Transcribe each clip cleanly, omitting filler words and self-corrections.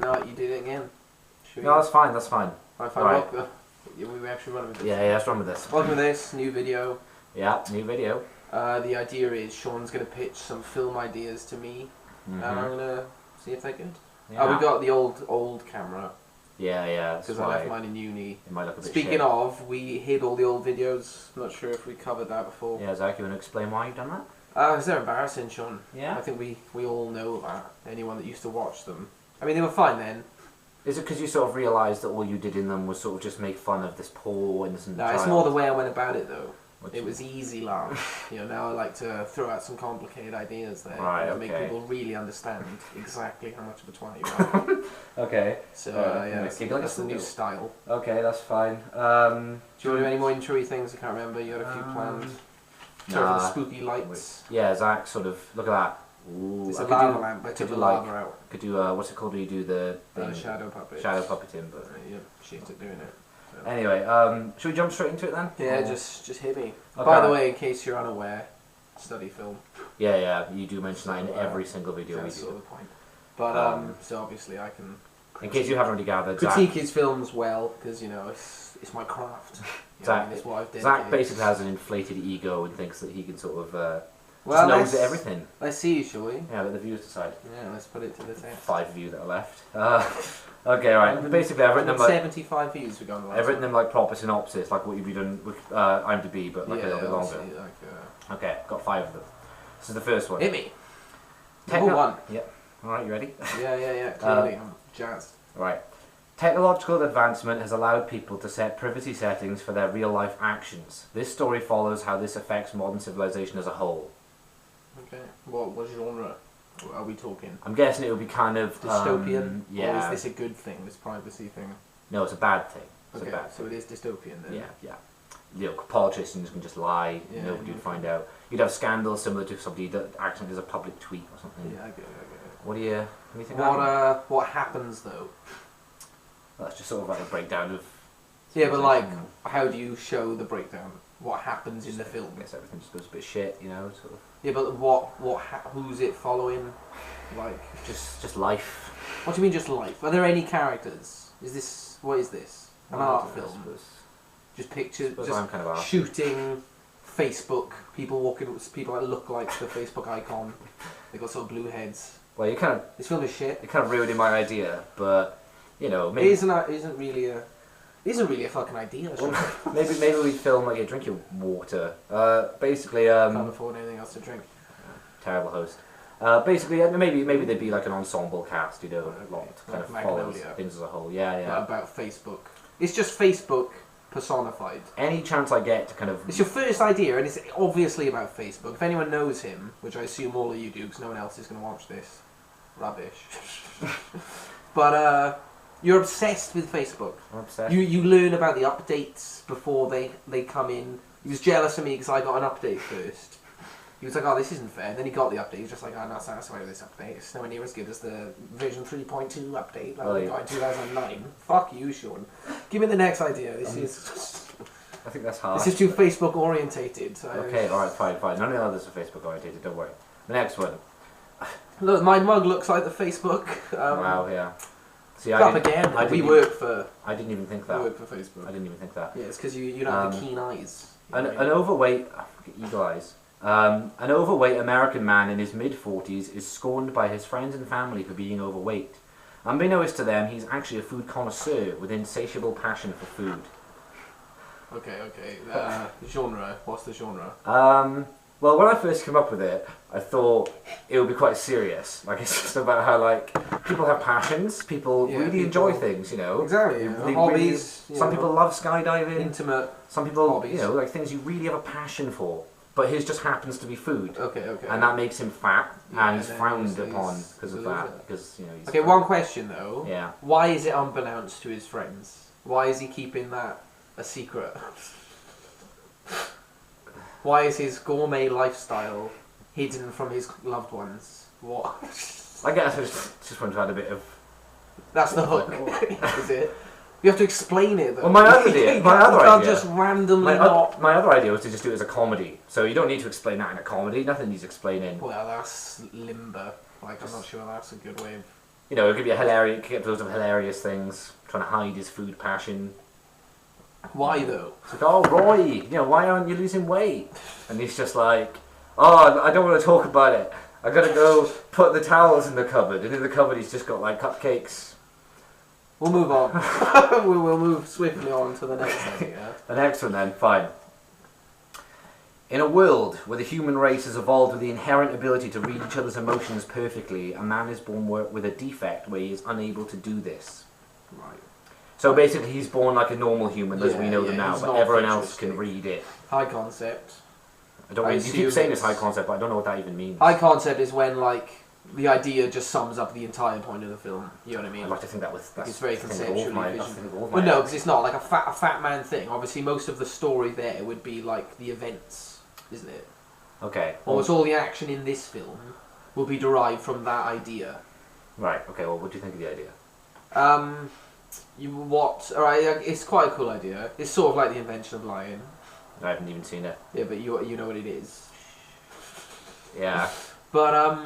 No, you did it again. No, that's fine. That's fine. Right. We actually run with this. Yeah, let's run with this. Welcome to this new video. Yeah, new video. The idea is Sean's going to pitch some film ideas to me, and I'm going to see if they're good. Yeah. We got the old camera. Yeah. Because I left mine in uni. It might look a bit Speaking shit. of, we hid all the old videos. I'm not sure if we covered that before. Yeah, Zach, you want to explain why you've done that? Because they're embarrassing, Sean. Yeah. I think we all know that. Anyone that used to watch them. I mean, they were fine then. Is it because you sort of realised that all you did in them was sort of just make fun of this poor innocent child? It's more the way I went about it, though. It was easy laugh. Now I like to throw out some complicated ideas there. Right, to make people really understand exactly how much of a twat you are. Okay. So, that's the new style. Okay, that's fine. Do you want to do any more intro-y things? I can't remember. You had a few planned. Sorry for the spooky lights. Yeah, Zach, sort of, look at that. Ooh, it's a lava lamp. I took the lava out. Could do, what's it called when you do the thing? Shadow puppet. Shadow puppeting, but... Yeah, shit at doing it. So. Anyway, should we jump straight into it then? Yeah, just hit me. Okay. By the way, in case you're unaware, study film. Yeah, you do mention that in every single video we do. That's sort of the point. But, so obviously I can... In case you haven't already gathered, critique his films well, because, it's my craft. Zach, it's what I've dedicated. Zach basically has an inflated ego and thinks that he can sort of... just knows everything. Let's see, shall we? Yeah, let the viewers decide. Yeah, let's put it to the test. 5 of you that are left. Okay, right. Basically, I've written them like 75 views we got on the last I've written them like proper synopsis, like what you'd be done with IMDb, but like a little bit longer. Okay, got 5 of them. This is the first one. Hit me. Number 1. Yep. All right, you ready? Yeah. Clearly, I'm jazzed. Right. Technological advancement has allowed people to set privacy settings for their real-life actions. This story follows how this affects modern civilization as a whole. Okay. What genre are we talking? I'm guessing it would be kind of... dystopian? Yeah. Or is this a good thing, this privacy thing? No, it's a bad thing. Okay, so it is dystopian then? Yeah. Politicians can just lie, nobody would find out. You'd have scandals similar to somebody that accidentally does a public tweet or something. Yeah, I get it. What do you think? What happens though? That's just sort of like a breakdown of... Yeah, but like, how do you show the breakdown? What happens in the film? I guess everything just goes a bit shit, sort of. Yeah, but who's it following? Like... Just life. What do you mean just life? Are there any characters? What is this? An art film? Just pictures, just kind of shooting Facebook, people that look like the Facebook icon. They got sort of blue heads. Well, this film is shit. You're kind of ruining my idea, but maybe it isn't really a fucking idea. maybe we film like you drink your water. Basically, can't afford anything else to drink. Terrible host. Basically, maybe they'd be like an ensemble cast, a lot kind of follows things as a whole. Yeah. About Facebook. It's just Facebook personified. Any chance I get to kind of... It's your first idea, and it's obviously about Facebook. If anyone knows him, which I assume all of you do, because no one else is going to watch this rubbish. But you're obsessed with Facebook. I'm obsessed. You learn about the updates before they come in. He was jealous of me because I got an update first. He was like, oh, this isn't fair. And then he got the update. He was just like, oh, I'm not satisfied with this update. It's nowhere near as good as the version 3.2 update that we got in 2009. Fuck you, Sean. Give me the next idea. This is... I think that's hard. This is too Facebook orientated. So okay, alright, fine. None of the others are Facebook orientated, don't worry. The next one. Look, my mug looks like the Facebook. Wow, yeah. See, we work for... I didn't even think that. We work for Facebook. I didn't even think that. Yeah, it's because you don't have the keen eyes. An overweight... eagle eyes. An overweight American man in his mid-40s is scorned by his friends and family for being overweight. Unbeknownst to them, he's actually a food connoisseur with insatiable passion for food. Okay. Genre. What's the genre? Well, when I first came up with it, I thought it would be quite serious. Like, it's just about how, like, people have passions, people really enjoy things, Exactly. Hobbies. Some people love skydiving. Intimate. Some people, hobbies. Like things you really have a passion for. But his just happens to be food. Okay. And that makes him fat, and he's frowned upon because of that. Because, he's okay, one question, though. Yeah. Why is it unbeknownst to his friends? Why is he keeping that a secret? Why is his gourmet lifestyle hidden from his loved ones? What? I guess I just want to add a bit of... That's the hook, is it? You have to explain it, though. Well, my other idea... just randomly my other idea was to just do it as a comedy. So you don't need to explain that in a comedy. Nothing needs explaining. Well, that's limber. Like, I'm not sure that's a good way of... You know, it could be get loads of hilarious things, trying to hide his food passion. Why though? It's like, oh Roy, you know, why aren't you losing weight? And he's just like, oh, I don't want to talk about it. I gotta go put the towels in the cupboard. And in the cupboard he's just got like cupcakes. We'll move on. We'll move swiftly on to the next idea. The next one then, fine. In a world where the human race has evolved with the inherent ability to read each other's emotions perfectly, a man is born with a defect where he is unable to do this. Right. So basically he's born like a normal human as we know them now, he's but not everyone else futuristic. can read it. High concept. I don't I mean, you keep assume saying it's it's- high concept, but I don't know what that even means. High concept is when like the idea just sums up the entire point of the film. You know what I mean? I'd like to think that was It's very conceptually vision. Well, no, because it's not like a fat man thing. Obviously, most of the story there would be like the events, isn't it? Okay. Almost all the action in this film will be derived from that idea. Right. Okay. Well, what do you think of the idea? Alright, it's quite a cool idea. It's sort of like the invention of lying. I haven't even seen it. Yeah, but you know what it is. Yeah. But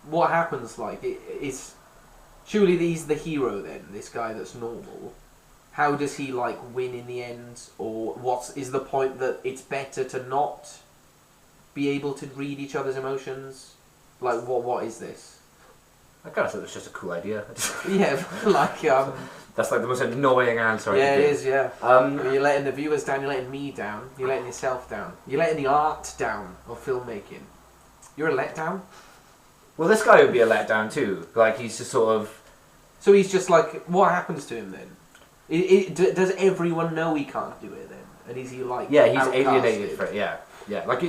what happens like is surely he's the hero then, this guy that's normal. How does he like win in the end, or what is the point that it's better to not be able to read each other's emotions? Like what is this? I kind of thought it was just a cool idea. Yeah, like That's like the most annoying answer I yeah, could it give. is. Yeah, you're letting the viewers down. You're letting me down. You're letting yourself down. You're letting the art down of filmmaking. You're a letdown. Well, this guy would be a letdown too. Like he's just sort of. So he's just like, what happens to him then? Does everyone know he can't do it then? And is he like? Yeah, he's outcasted? alienated for it. Yeah, yeah. Like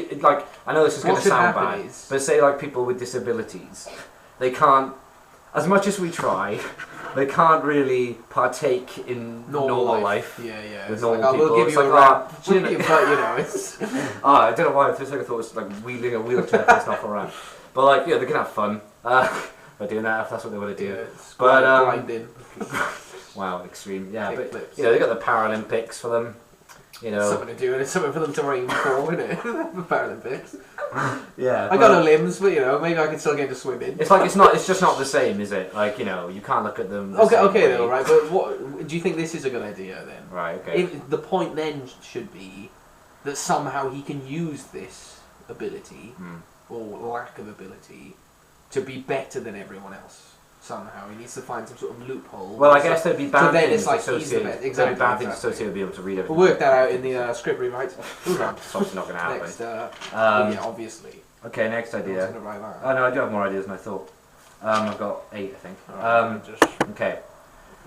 I know this is going What to should sound happen bad, is- but say like people with disabilities, they can't. As much as we try, they can't really partake in normal life. Yeah, yeah. With It's normal like, people. we'll give It's you like, a rap, do you know- but you know, it's I don't know why. For a second I thought it was like wheeling a wheelchair person off around. But like, yeah, they can have fun by doing that if that's what they want to do. yeah, it's But, grinding. Wow, extreme. Yeah, Kick but flips. you know they got the Paralympics for them. You know. Something to do, and it's something for them to aim for, isn't it? The Paralympics. Yeah. I got no limbs, but you know, maybe I can still get into swimming. It's like it's just not the same, is it? Like, you know, you can't look at them. Okay, though, right? But what do you think this is a good idea then? Right. Okay. If the point then should be that somehow he can use this ability or lack of ability to be better than everyone else. Somehow he needs to find some sort of loophole. Well, I guess there'd be bad then things it's like he's the associated. best. There'd be bad Exactly. things associated with being able to read everything. We'll work that out in the script rewrite. Move on. It's obviously not going to happen. Next, yeah, obviously. Okay, next I was idea. gonna write that. Oh no, I do have more ideas than I thought. I've got 8, I think. Okay.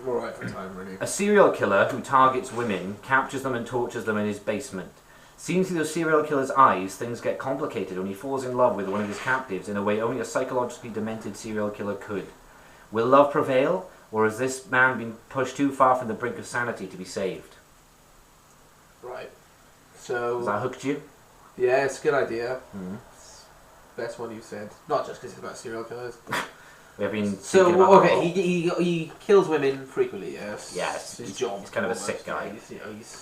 We're alright for time, really. A serial killer who targets women, captures them and tortures them in his basement. Seen through the serial killer's eyes, things get complicated when he falls in love with one of his captives in a way only a psychologically demented serial killer could. Will love prevail, or has this man been pushed too far from the brink of sanity to be saved? Right. So Has that hooked you? yeah, it's a good idea. Mm-hmm. Best one you said. Not just because it's about serial killers. We have been So thinking about that a okay, lot. he kills women frequently. Yes. Yes, It's his he's- job. he's kind of a almost, sick guy. right?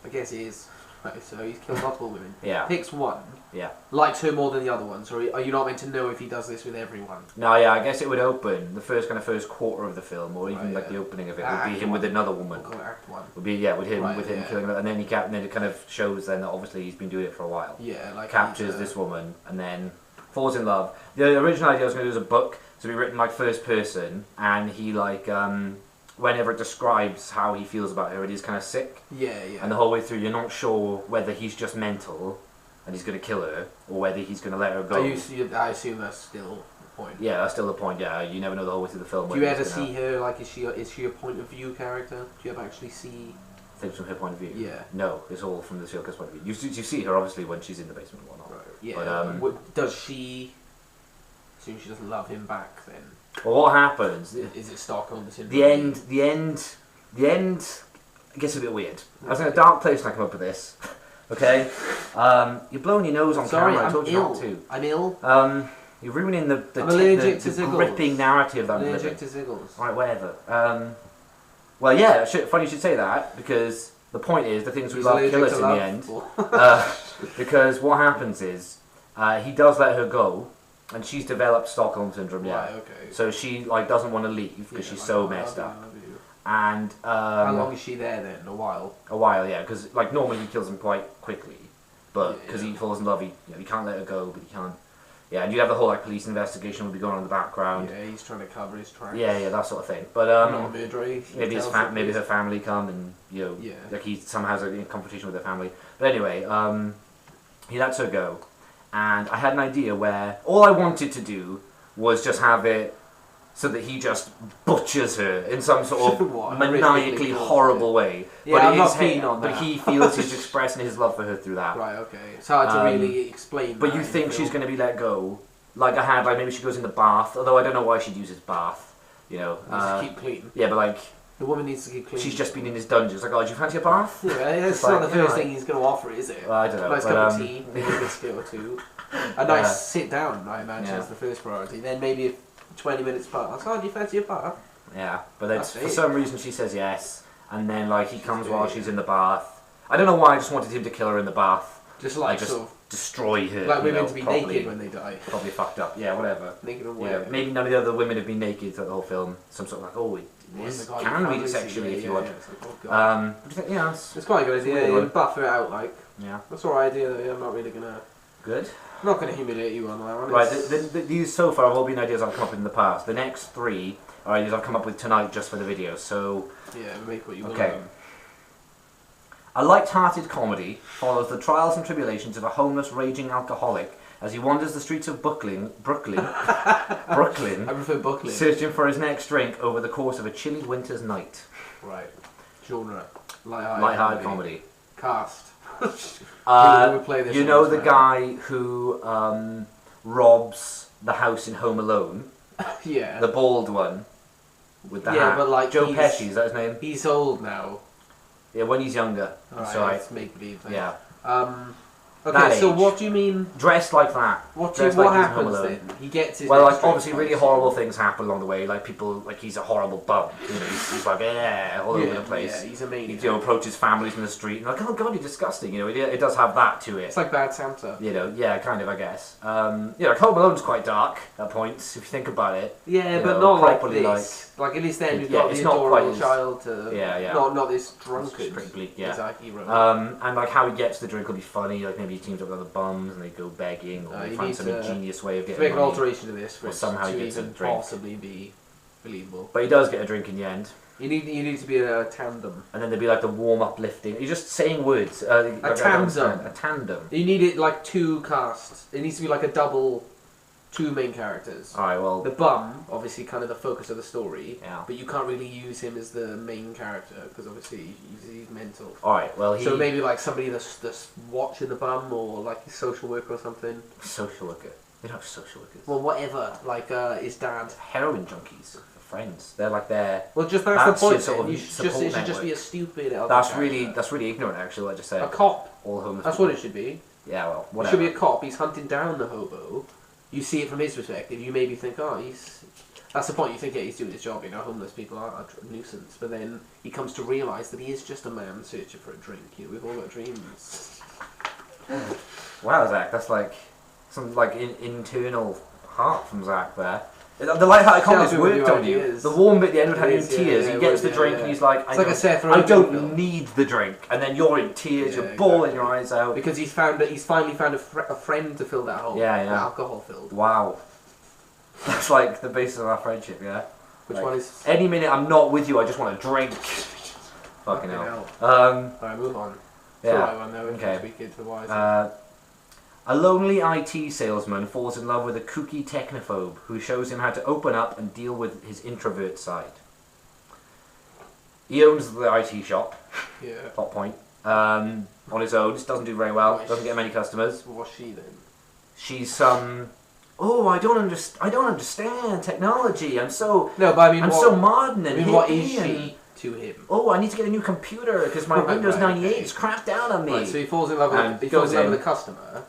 I guess he is. Right, so he's killed multiple women. Yeah. Picks one. Yeah. Likes her more than the other ones, or are you not meant to know if he does this with everyone? No, yeah, I guess it would open the first quarter of the film, or even Right, like yeah. the opening of it, Act would be him one. with another woman. We'll call it Act One. Would be with him Right, yeah. killing her, and then and then it kind of shows then that obviously he's been doing it for a while. Yeah, like Captures this woman and then falls in love. The original idea I was going to do is a book to be written like first person, and he like whenever it describes how he feels about her, it is kind of sick. Yeah, yeah. And the whole way through, you're not sure whether he's just mental and he's going to kill her, or whether he's going to let her go. I assume that's still the point. Yeah, that's still the point. Yeah, you never know the whole way through the film. Do you whether ever he's gonna- see her like is she a point of view character? Do you ever actually see? things from her point of view? Yeah. No, it's all from the serial killer's point of view. You see her obviously when she's in the basement and whatnot. Yeah. But, Does she? Assume she doesn't love him back then. Well, what happens? Is it Stockholm syndrome? The end gets a bit weird. I was in a dark place when I come up with this. Okay, you're blowing your nose on Sorry, camera. I I'm told you ill. not to. I'm ill. You're ruining the I'm allergic to the ziggles. gripping narrative that I'm Allergic living. to ziggles. Right, whatever. Well, yeah, funny you should say that, because the point is the things we He's love allergic kill us to in love. the end. Because what happens is he does let her go, And she's developed Stockholm syndrome. Yeah. Right, okay. So she like doesn't want to leave because she's so messed up. And how long is she there then? A while. A while, yeah. Because like normally he kills him quite quickly, but because he falls in love, he can't let her go, but he can't. Yeah, and you have the whole like police investigation will be going on in the background. Yeah, he's trying to cover his tracks. Yeah, that sort of thing. But not a murderer. maybe her family come and like he somehow has a confrontation with her family. But anyway, he lets her go, and I had an idea where all I wanted to do was just have it so that he just butchers her in some sort of maniacally horrible way. Yeah, but I'm not keen on that. But he feels he's expressing his love for her through that. Right, okay. It's hard to really explain. But you think she's going to be let go? Like I had, like maybe she goes in the bath. Although I don't know why she'd use his bath. You know, needs to keep clean. Yeah, but like the woman needs to keep clean. She's just been in his dungeons. Like, oh, do you fancy a bath? Yeah, it's not the first thing he's going to offer, is it? Well, I don't know. A nice cup of tea, maybe a biscuit or two. A nice sit down, I imagine, is the first priority. Then maybe if 20 minutes pass, oh, do you fancy a bath? Yeah, but then for some reason she says yes, and then like he comes while she's in the bath. I don't know why. I just wanted him to kill her in the bath. Just like sort of destroy her. Like women to be naked when they die. Probably fucked up. Yeah, whatever. Naked or whatever. Yeah, maybe none of the other women have been naked throughout the whole film. Some sort of like, oh, can read it sexually if you want. But you think, yeah, it's quite a good idea. You buff her out, like. Yeah. That's the right idea. I'm not really gonna. Good. I'm not going to humiliate you on that one. Right, these so far have all been ideas I've come up with in the past. The next 3 are ideas I've come up with tonight just for the video, so... Yeah, make what you want. Okay. A light-hearted comedy follows the trials and tribulations of a homeless, raging alcoholic as he wanders the streets of Brooklyn, I prefer Brooklyn. Searching for his next drink over the course of a chilly winter's night. Right. Genre. Light-hearted comedy. Cast. You know the guy who robs the house in Home Alone? Yeah. The bald one with the hat. But like Joe Pesci, is that his name? He's old now. Yeah, when he's younger. Alright, let's make believe. Yeah. Okay, so what do you mean? Dressed like that. What happens then? He gets his. Well, like obviously, really horrible things happen along the way. Like people, like he's a horrible bum. You know, he's like all over the place. Yeah, he's a maniac. He approaches families in the street and like, oh god, you're disgusting. You know, it does have that to it. It's like Bad Santa. You know, yeah, kind of, I guess. Like Home Alone's quite dark at points if you think about it. Yeah, but not like this. Like at least then you've got the adorable child to. Not this drunkard. Pretty bleak, yeah. He's our hero. And like how he gets the drink will be funny. Like maybe he teams up with other bums and they go begging, or they find some ingenious way of getting. To make an alteration to this, for it somehow to he gets even a drink. possibly be believable. But he does get a drink in the end. You need to be a tandem. And then there'd be like the warm up lifting. You're just saying words. A tandem. A tandem. You need it like 2 casts. It needs to be like a double. 2 main characters. Alright, well... The bum, obviously kind of the focus of the story, yeah. But you can't really use him as the main character, because obviously he's mental. Alright, well So maybe like somebody that's watching the bum, or like a social worker or something. Social worker? They don't have social workers. Well, whatever, like his dad. Heroin junkies, friends. They're like their... Well, that's the point, sort of it should just be a stupid elder That's character. really ignorant, actually, what I just said. A cop. All homeless That's people. what it should be. Yeah, well, whatever. It should be a cop, he's hunting down the hobo. You see it from his perspective, you maybe think, that's the point, you think, yeah, he's doing his job, you know, homeless people are a nuisance, but then he comes to realise that he is just a man searching for a drink, you know, we've all got dreams. Wow, Zach, that's like some like internal heart from Zach there. The light-hearted comedy's worked on you. The warm bit at the end would have you in tears. He gets the drink and he's like, I don't need the drink. And then you're in tears, you're bawling your eyes out. Because he's finally found a friend to fill that hole. Yeah. Alcohol filled. Wow. That's like the basis of our friendship, yeah? Which one is... Any minute I'm not with you, I just want a drink. Fucking hell. Alright, move on. Yeah. Right one, though, okay. A lonely IT salesman falls in love with a kooky technophobe who shows him how to open up and deal with his introvert side. He owns the IT shop. Yeah. Plot point. On his own, just doesn't do very well. Doesn't get many customers. What's she then? She's some. Oh, I don't understand technology. I'm so. No, but I mean, I'm so modern and what is she to him? Oh, I need to get a new computer because my Windows 98 is crapped down on me. Right, so he falls in love with the customer.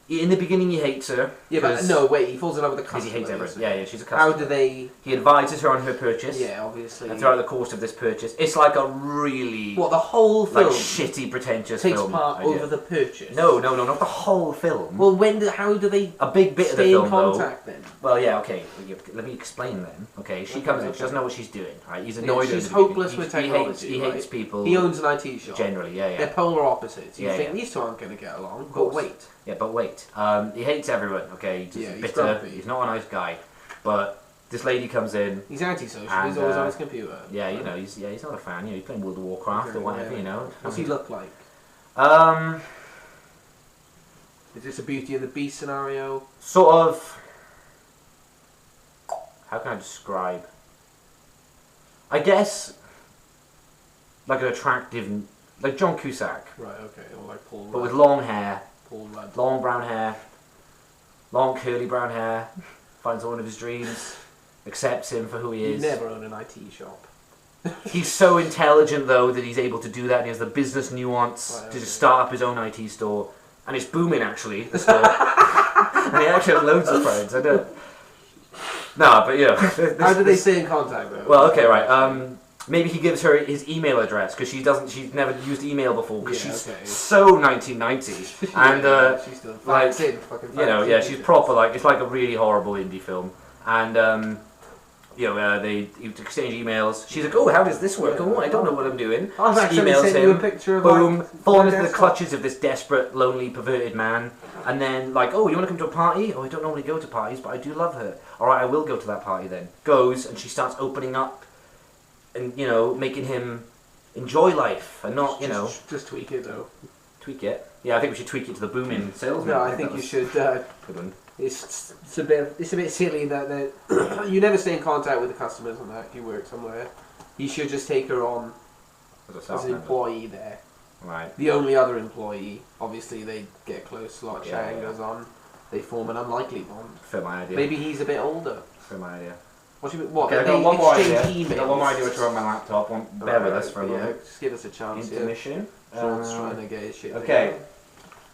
In the beginning, he hates her. Yeah, but no, wait, he falls in love with the Because customer. he hates everyone. Yeah, she's a customer. How do they... He advises her on her purchase. Yeah, obviously. And throughout the course of this purchase, it's like a really... What, the whole film? Like, shitty, pretentious takes film. part idea. over the purchase? No, not the whole film. Well, how do they a big bit of the stay film, in contact, then? Well, yeah, okay. Let me explain then. Okay, she comes in, she doesn't know what she's doing, right? He's annoyed. She's hopeless with technology, He hates people. He owns an IT shop. Generally, yeah. They're polar opposites. You think yeah. these two aren't going to get along, but wait. Yeah, but wait. He hates everyone, okay? He's he's bitter. grumpy. He's not a nice guy. But this lady comes in. He's antisocial. He's always on his computer. Yeah, he's not a fan. He's playing World of Warcraft or whatever, What's he look like? Is this a Beauty and the Beast scenario? Sort of. How can I describe? I guess like an attractive, like John Cusack. Right. Okay. Or like Paul. But with long hair. Paul Rudd. Long brown hair. Long curly brown hair. Finds one of his dreams. Accepts him for who he is. You never own an IT shop. He's so intelligent though that he's able to do that. And he has the business nuance to just start up his own IT store, and it's booming actually. The store, and he actually has loads of friends. I don't. No, but how do they stay in contact though? Well, okay, right. Maybe he gives her his email address because she's never used email before because she's so 1990 and she's still like in, she's proper like it's like a really horrible indie film and they exchange emails. She's like, oh, how does this work? Oh, I don't know what I'm doing. I've actually Emails sent him. you a picture of Boom, falling into the desktop. clutches of this desperate, lonely, perverted man. And then, like, oh, you want to come to a party? Oh, I don't normally go to parties, but I do love her. All right, I will go to that party then. Goes, and she starts opening up and, making him enjoy life and not, Just tweak it, though. Tweak it? Yeah, I think we should tweak it to the booming salesman. No, I think you should. Good one. It's a bit silly that you never stay in contact with the customers and that if you work somewhere. You should just take her on as an employee there. Right. The only other employee, obviously they get close, a lot of chatting goes on. They form an unlikely bond. Fair my idea. Maybe he's a bit older. Fair my idea. What do you mean? What? Okay, I've got one more idea. Emails? I've got one more idea which are on my laptop. Bear with us for a moment. Just give us a chance. Intermission. Sean's trying to get his shit Okay. together.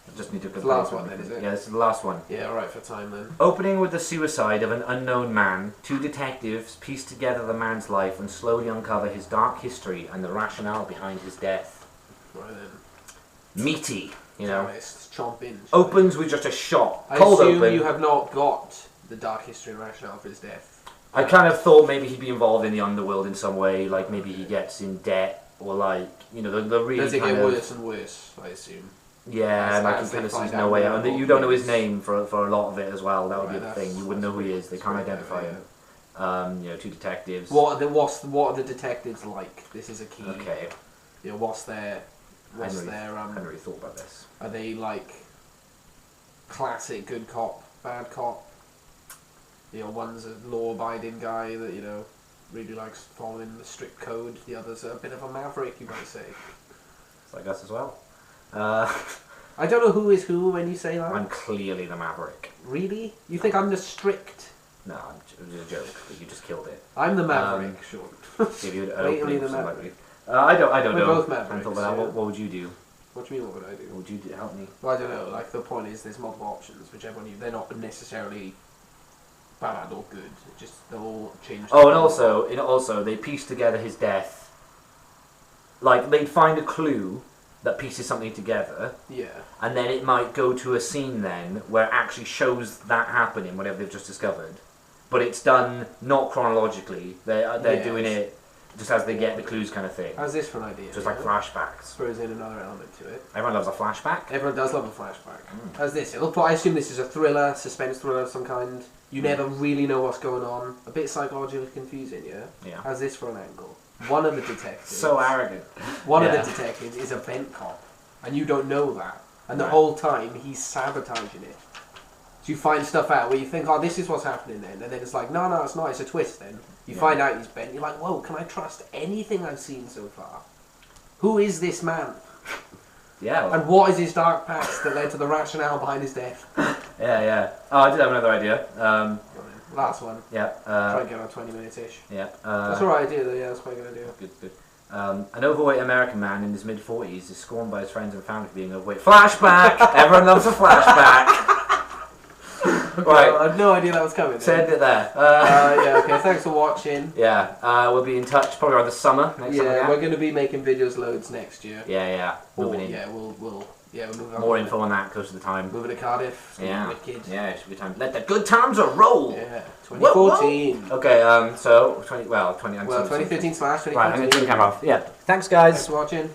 I just need to... The last one then, is it? Yeah, this is the last one. Yeah, alright for time then. Opening with the suicide of an unknown man, two detectives piece together the man's life and slowly uncover his dark history and the rationale behind his death. Right then. Meaty, Let's chomp in. Opens with just a shot. I Cold assume open. you have not got the dark history and rationale for his death. I kind of thought maybe he'd be involved in the underworld in some way, like maybe he gets in debt, or like, the really Does it kind get of... worse and worse, I assume? Yeah, and like he kind of sees no way out. And you don't know his name for a lot of it as well. That would be the thing. You wouldn't know who he is. They can't identify him. Two detectives. What are the detectives like? This is a key. Okay. What's their I hadn't really thought about this. Are they like classic good cop, bad cop? One's a law-abiding guy that really likes following the strict code. The other's a bit of a maverick, you might say. It's like us as well. I don't know who is who when you say that. I'm clearly the maverick. Really? You think I'm the strict? No, it was a joke, but you just killed it. I'm the maverick, sure. Give you an Lately opening the for maverick. I don't We're know. both mavericks, I thought about that. What would you do? What do you mean, what would I do? What would you do? Help me. Well, I don't know. Like, the point is there's multiple options, whichever one they're not necessarily bad or good. They'll all change. Oh, and also, they piece together his death. Like, they'd find a clue that pieces something together. Yeah. And then it might go to a scene then where it actually shows that happening, whatever they've just discovered. But it's done not chronologically. They're doing it just as they get the clues kind of thing. How's this for an idea? Just like flashbacks. Throws in another element to it. Everyone loves a flashback. Everyone does love a flashback. How's this? I assume this is a thriller, suspense thriller of some kind. You never really know what's going on. A bit psychologically confusing, yeah? Yeah. How's this for an angle? One of the detectives... So arrogant. One of the detectives is a bent cop. And you don't know that. And the whole time, he's sabotaging it. So you find stuff out where you think, oh, this is what's happening then. And then it's like, no, it's not. It's a twist then. You find out he's bent. You're like, whoa, can I trust anything I've seen so far? Who is this man? Yeah. Well. And what is his dark past that led to the rationale behind his death? Yeah. Oh, I did have another idea. Last one. Yeah. Try and get on 20 minutes-ish. Yeah. That's alright idea though, yeah, that's quite a good idea. Good. An overweight American man in his mid-40s is scorned by his friends and family for being overweight. Flashback! Everyone loves a flashback! Right. I had no idea that was coming. Send it there. Yeah, okay, thanks for watching. Yeah, we'll be in touch probably around the summer next summer. Yeah, we're going to be making videos loads next year. Yeah. Moving in. Yeah, we'll move on. More info on that close to the time. Moving to Cardiff. Yeah. Wicked. Yeah, it should be time. Let the good times roll. Yeah. 2014. Whoa. Okay. So 2013 / 2014. Right, I'm going to turn the camera off. Yeah. Thanks, guys. Thanks for watching.